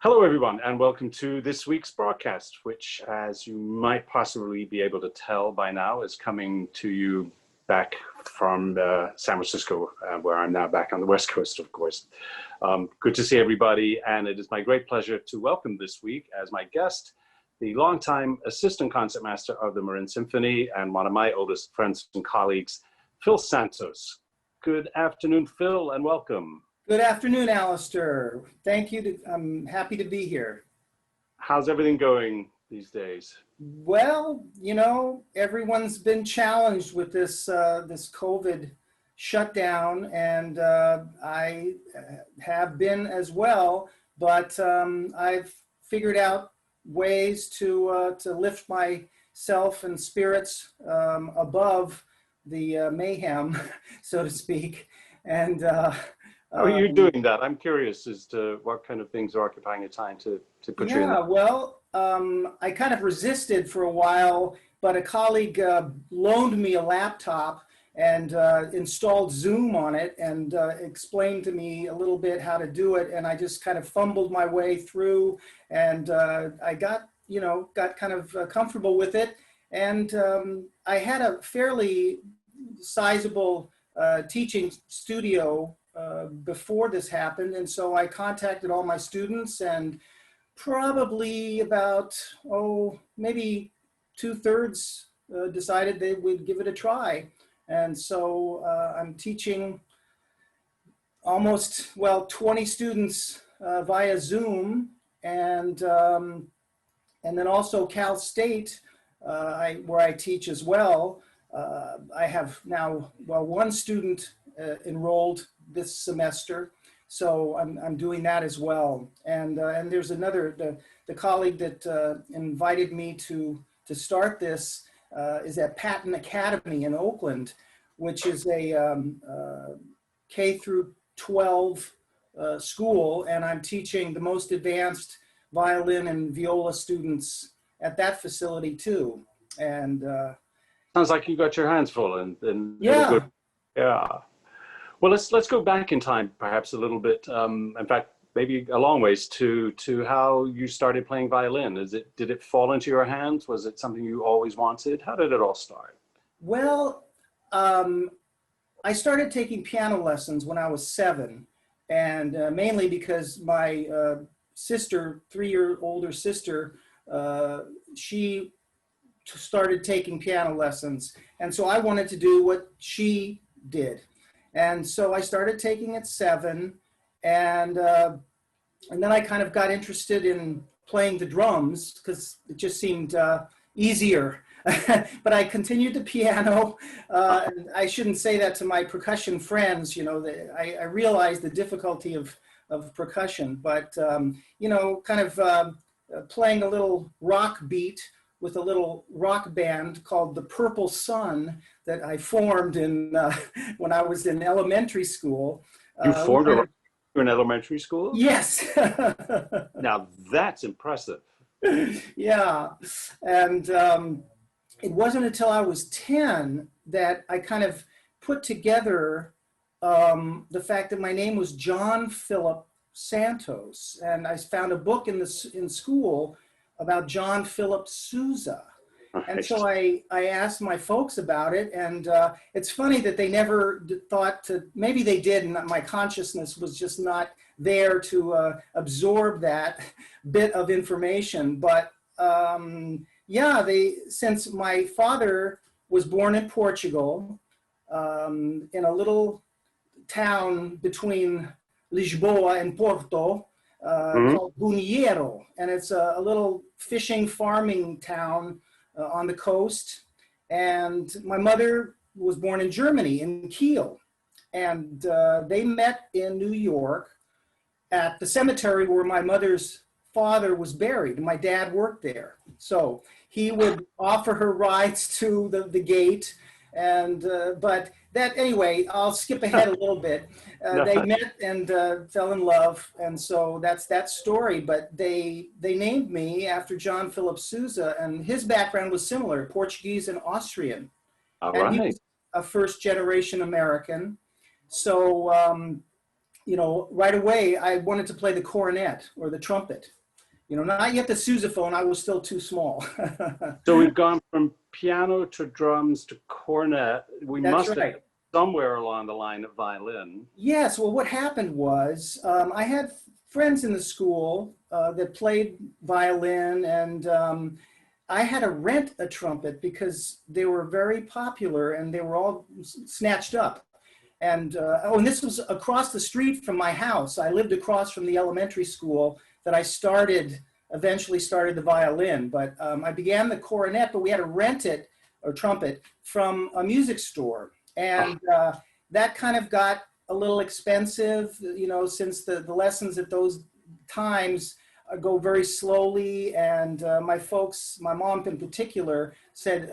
Hello, everyone, and welcome to this week's broadcast, which, as you might possibly be able to tell by now, is coming to you back from San Francisco, where I'm now back on the West Coast, of course. Good to see everybody, and it is my great pleasure to welcome this week as my guest, the longtime Assistant Concertmaster of the Marin Symphony and one of my oldest friends and colleagues, Phil Santos. Good afternoon, Phil, and welcome. Good afternoon, Alasdair. Thank you. I'm happy to be here. How's everything going these days? Well, you know, everyone's been challenged with this this COVID shutdown, and I have been as well. But I've figured out ways to lift myself and spirits above the mayhem, so to speak, and. How are you doing that? I'm curious as to what kind of things are occupying your time to put you in that. Well, I kind of resisted for a while, but a colleague loaned me a laptop and installed Zoom on it and explained to me a little bit how to do it. And I just kind of fumbled my way through, and I got kind of comfortable with it. And I had a fairly sizable teaching studio before this happened, and so I contacted all my students, and probably about maybe 2/3 decided they would give it a try. And so I'm teaching almost 20 students via Zoom, and then also Cal State, where I teach as well. I have now one student enrolled this semester, so I'm doing that as well. And there's another, the colleague that invited me to start this is at Patton Academy in Oakland, which is a K through 12 school, and I'm teaching the most advanced violin and viola students at that facility too. And sounds like you got your hands full, and yeah. Yeah. Well, let's go back in time, perhaps a little bit. In fact, maybe a long ways to how you started playing violin. Did it fall into your hands? Was it something you always wanted? How did it all start? Well, I started taking piano lessons when I was 7, and mainly because my sister, 3-year older sister, she started taking piano lessons, and so I wanted to do what she did. And so I started taking at 7, and then I kind of got interested in playing the drums because it just seemed easier. But I continued the piano, and I shouldn't say that to my percussion friends. You know, I realized the difficulty of percussion, but kind of playing a little rock beat with a little rock band called the Purple Sun that I formed when I was in elementary school. You formed in elementary school? Yes. Now that's impressive. Yeah, and it wasn't until I was 10 that I kind of put together the fact that my name was John Philip Santos, and I found a book in school about John Philip Sousa. And so I asked my folks about it, and it's funny that they never thought to, maybe they did, and my consciousness was just not there to absorb that bit of information. But yeah, since my father was born in Portugal, in a little town between Lisboa and Porto, called Buñeiro, and it's a little fishing farming town on the coast. And my mother was born in Germany, in Kiel, and they met in New York at the cemetery where my mother's father was buried, and my dad worked there. So he would offer her rides to the gate, and but that, anyway, I'll skip ahead a little bit. They met and fell in love, and so that's that story. But they named me after John Philip Sousa, and his background was similar, Portuguese and Austrian. All and right. He was a first-generation American. So, right away, I wanted to play the cornet or the trumpet. not yet the sousaphone. I was still too small. So we've gone from piano to drums to cornet. We That's must right. have somewhere along the line of violin. Yes. Well, what happened was I had friends in the school that played violin, and I had to rent a trumpet because they were very popular and they were all snatched up. And and this was across the street from my house. I lived across from the elementary school that I eventually started the violin. But I began the cornet, but we had to rent it, or trumpet, from a music store. And that kind of got a little expensive, since the lessons at those times go very slowly. And my mom in particular, said,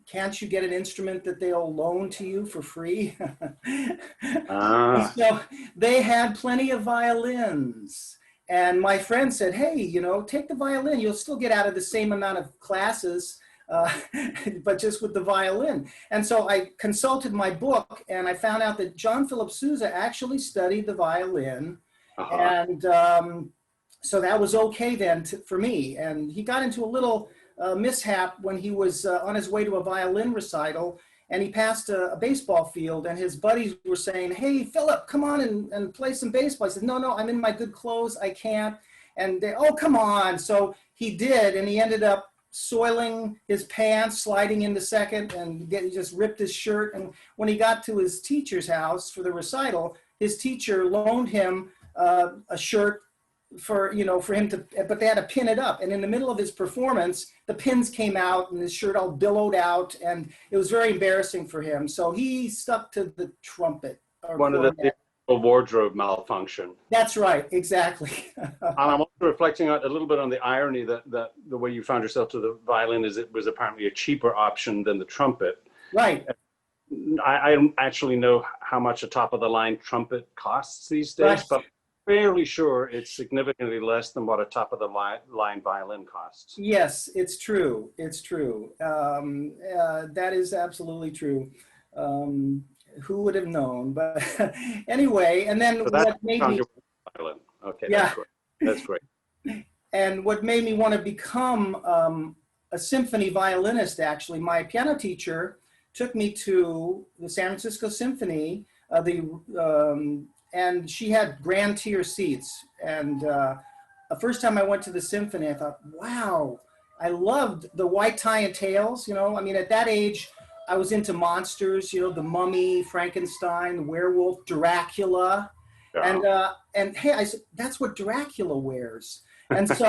can't you get an instrument that they'll loan to you for free? So they had plenty of violins. And my friend said, hey, take the violin. You'll still get out of the same amount of classes, but just with the violin. And so I consulted my book, and I found out that John Philip Sousa actually studied the violin. And so that was okay then for me. And he got into a little mishap when he was on his way to a violin recital, and he passed a baseball field, and his buddies were saying, hey, Philip, come on and play some baseball. I said, no, I'm in my good clothes. I can't. And they, oh, come on. So he did, and he ended up soiling his pants, sliding into second, and he just ripped his shirt. And when he got to his teacher's house for the recital, his teacher loaned him a shirt for him to, but they had to pin it up. And in the middle of his performance, the pins came out and his shirt all billowed out, and it was very embarrassing for him. So he stuck to the trumpet. One of the wardrobe malfunction. That's right, exactly. And I'm also reflecting a little bit on the irony that the way you found yourself to the violin is it was apparently a cheaper option than the trumpet. Right. I don't actually know how much a top of the line trumpet costs these days, Right. but fairly sure it's significantly less than what a top of the line violin costs. Yes, it's true. It's true. That is absolutely true. Who would have known? But anyway, and then So what made me, violin. Okay, yeah, that's great. And what made me want to become a symphony violinist, actually, my piano teacher took me to the San Francisco Symphony, and she had grand tier seats. And the first time I went to the symphony, I thought, wow, I loved the white tie entails. I mean, at that age, I was into monsters, the Mummy, Frankenstein, the werewolf, Dracula. Yeah. And hey, I said, that's what Dracula wears. And so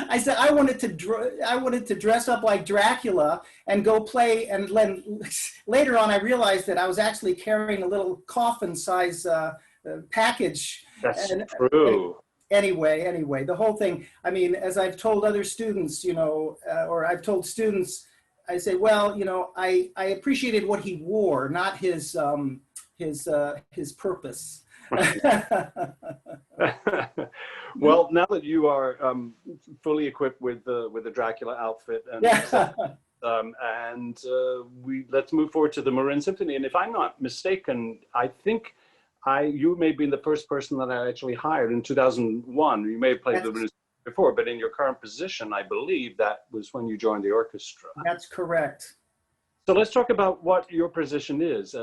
I said, I wanted to dress up like Dracula and go play. And later on, I realized that I was actually carrying a little coffin-size package. That's true. Anyway, the whole thing. I mean, as I've told other students, or I've told students, I say, well, I appreciated what he wore, not his purpose. Well, now that you are fully equipped with the Dracula outfit, and let's move forward to the Marin Symphony. And if I'm not mistaken, I think you may be the first person that I actually hired in 2001. You may have played the Marin Symphony before, but in your current position, I believe that was when you joined the orchestra. That's correct. So let's talk about what your position is.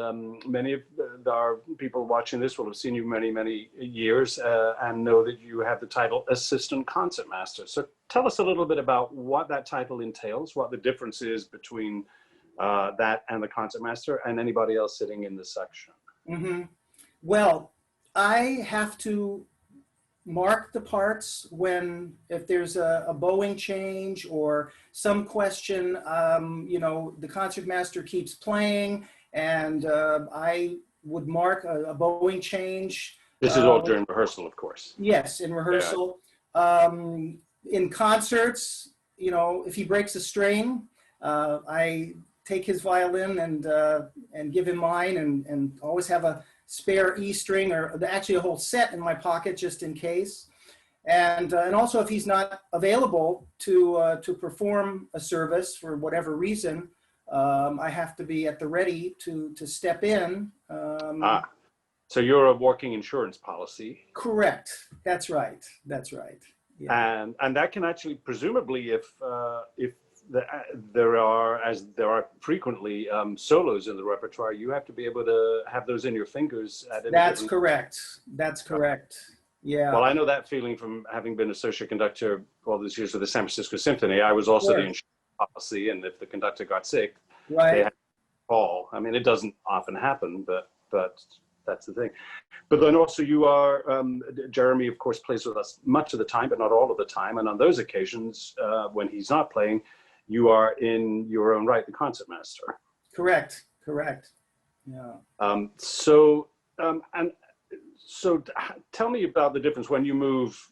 Many of our people watching this will have seen you many years and know that you have the title Assistant Concertmaster. So tell us a little bit about what that title entails, what the difference is between that and the concertmaster and anybody else sitting in this section. Mm-hmm. Well, I have to mark the parts if there's a bowing change or some question, the concertmaster keeps playing, and I would mark a bowing change. This is all during rehearsal, of course. Yes, in rehearsal. Yeah. In concerts, if he breaks a string, I take his violin and give him mine, and always have a spare E string, or actually a whole set in my pocket just in case. And also, if he's not available to perform a service for whatever reason, I have to be at the ready to step in. So you're a working insurance policy. Correct. That's right. That's right. And that can actually, presumably, if there are frequently solos in the repertoire, you have to be able to have those in your fingers at any That's given. correct. That's correct. Yeah. Well, I know that feeling from having been associate conductor all these years with the San Francisco Symphony. I was also the insurance policy, and if the conductor got sick, they had to call. I mean, it doesn't often happen, but that's the thing. But then also you are, Jeremy, of course, plays with us much of the time, but not all of the time. And on those occasions, when he's not playing, you are in your own right the concertmaster. Correct. Yeah. So tell me about the difference when you move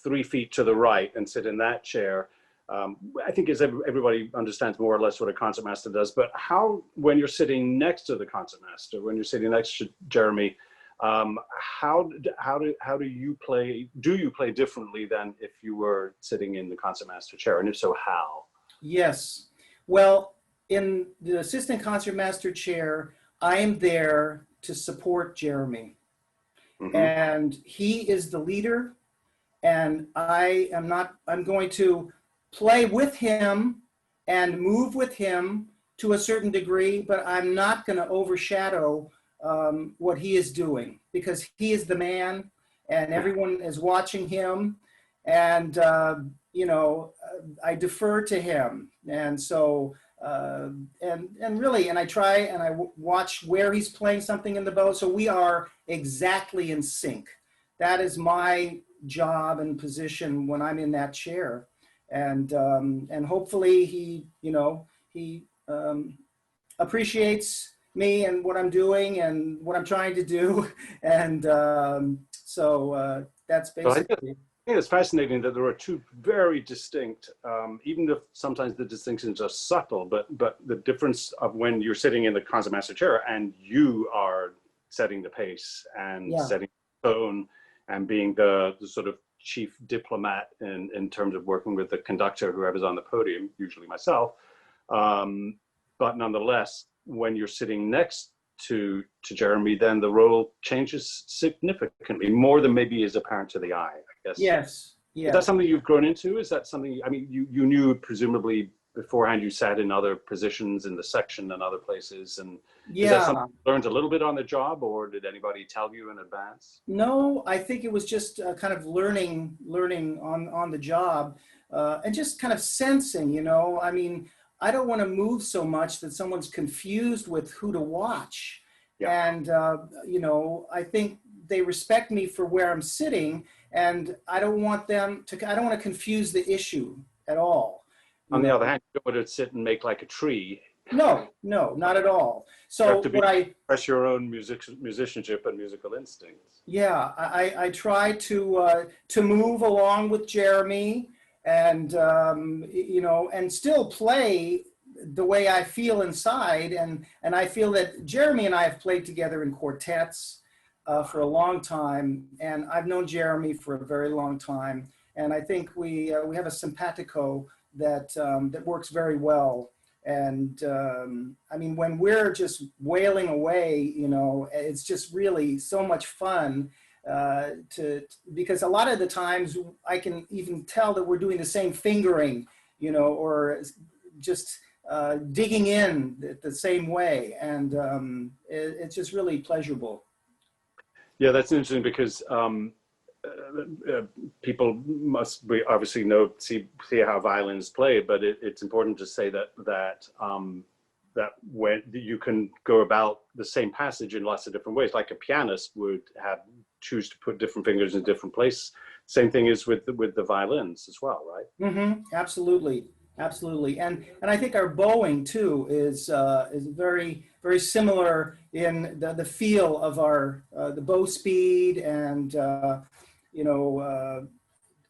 3 feet to the right and sit in that chair. I think as everybody understands more or less what a concertmaster does, but how, when you're sitting next to the concertmaster, when you're sitting next to Jeremy, how do you play? Do you play differently than if you were sitting in the concertmaster chair, and if so, how? Yes. Well, in the assistant concertmaster chair, I am there to support Jeremy. Mm-hmm. And he is the leader, and I'm going to play with him and move with him to a certain degree, but I'm not going to overshadow what he is doing, because he is the man and everyone is watching him, and I defer to him. And so and I try and I watch where he's playing something in the bow, so we are exactly in sync. That is my job and position when I'm in that chair, and hopefully he appreciates me and what I'm doing and what I'm trying to do, and so that's basically. I think it's fascinating that there are two very distinct, even if sometimes the distinctions are subtle, but the difference of when you're sitting in the concertmaster chair and you are setting the pace and setting the tone and being the sort of chief diplomat in terms of working with the conductor, whoever's on the podium, usually myself. But nonetheless, when you're sitting next to Jeremy, then the role changes significantly, more than maybe is apparent to the eye, I guess. Yes. Is that something you've grown into? Is that something, I mean, you knew presumably beforehand, you sat in other positions in the section and other places, and is that something you learned a little bit on the job, or did anybody tell you in advance? No, I think it was just kind of learning on the job, and just kind of sensing, I mean, I don't want to move so much that someone's confused with who to watch. Yeah. And, I think they respect me for where I'm sitting, and I don't want to confuse the issue at all. On the other hand, you don't want to sit and make like a tree. No, not at all. So express your own musicianship and musical instincts. Yeah, I try to move along with Jeremy, and and still play the way I feel inside, and I feel that Jeremy and I have played together in quartets for a long time, and I've known Jeremy for a very long time, and I think we have a simpatico that works very well. And I mean, when we're just wailing away, it's just really so much fun. Because a lot of the times I can even tell that we're doing the same fingering, or just digging in the same way, and it's just really pleasurable. Yeah, that's interesting, because people must obviously see how violins play, but it's important to say that when you can go about the same passage in lots of different ways, like a pianist would choose to put different fingers in different places. Same thing is with the violins as well, right? Mm-hmm. Absolutely. And I think our bowing too is very, very similar in the feel of our the bow speed, and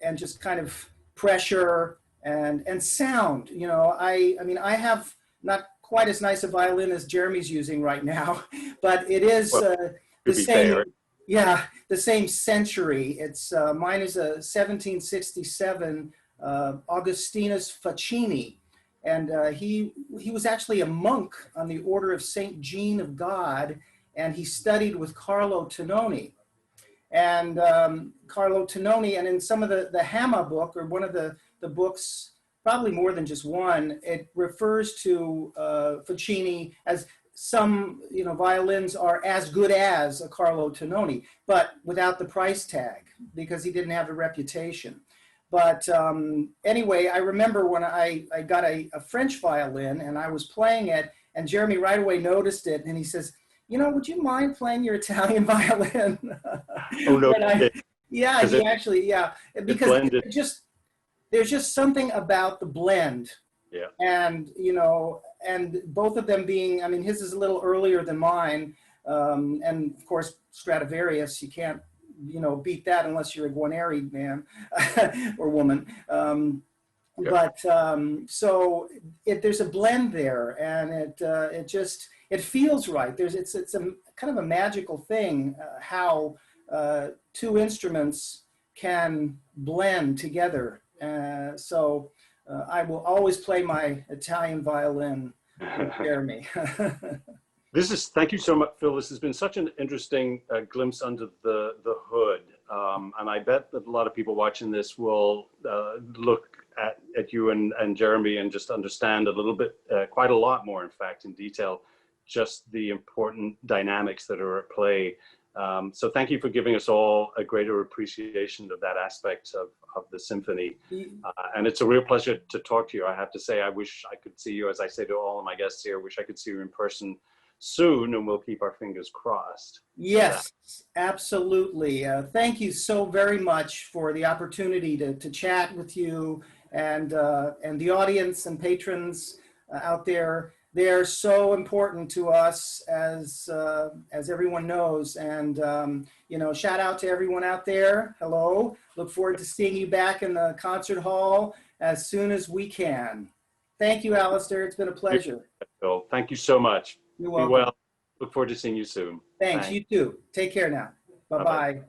and just kind of pressure and sound. I mean, I have not quite as nice a violin as Jeremy's using right now, but it is the same. Fair. Yeah, the same century. It's mine is a 1767 Augustinus Facchini, and he was actually a monk on the Order of Saint Jean of God, and he studied with Carlo Tononi. and Carlo Tononi. And in some of the Hamma book, or one of the books, probably more than just one, it refers to Ficini as some, violins are as good as a Carlo Tononi, but without the price tag, because he didn't have the reputation. But anyway, I remember when I got a French violin and I was playing it, and Jeremy right away noticed it, and he says, would you mind playing your Italian violin? Oh, no. Yeah, he actually, yeah, because there's just something about the blend. Yeah. And, and both of them being, I mean, his is a little earlier than mine. And of course, Stradivarius, you can't, beat that unless you're a Guarneri man or woman. Yeah. But so there's a blend there, and it feels right. It's a kind of a magical thing, how two instruments can blend together. So I will always play my Italian violin with Jeremy. Thank you so much, Phil. This has been such an interesting glimpse under the hood. And I bet that a lot of people watching this will look at you and Jeremy and just understand a little bit, quite a lot more, in fact, in detail, just the important dynamics that are at play. So thank you for giving us all a greater appreciation of that aspect of the symphony. And it's a real pleasure to talk to you. I have to say, I wish I could see you, as I say to all of my guests here, I wish I could see you in person soon, and we'll keep our fingers crossed. Yes, absolutely. Thank you so very much for the opportunity to chat with you and the audience and patrons out there. They're so important to us, as everyone knows. And, shout out to everyone out there. Hello. Look forward to seeing you back in the concert hall as soon as we can. Thank you, Alasdair. It's been a pleasure. Phil, thank you so much. You're welcome. Be well. Look forward to seeing you soon. Thanks. You too. Take care now. Bye-bye.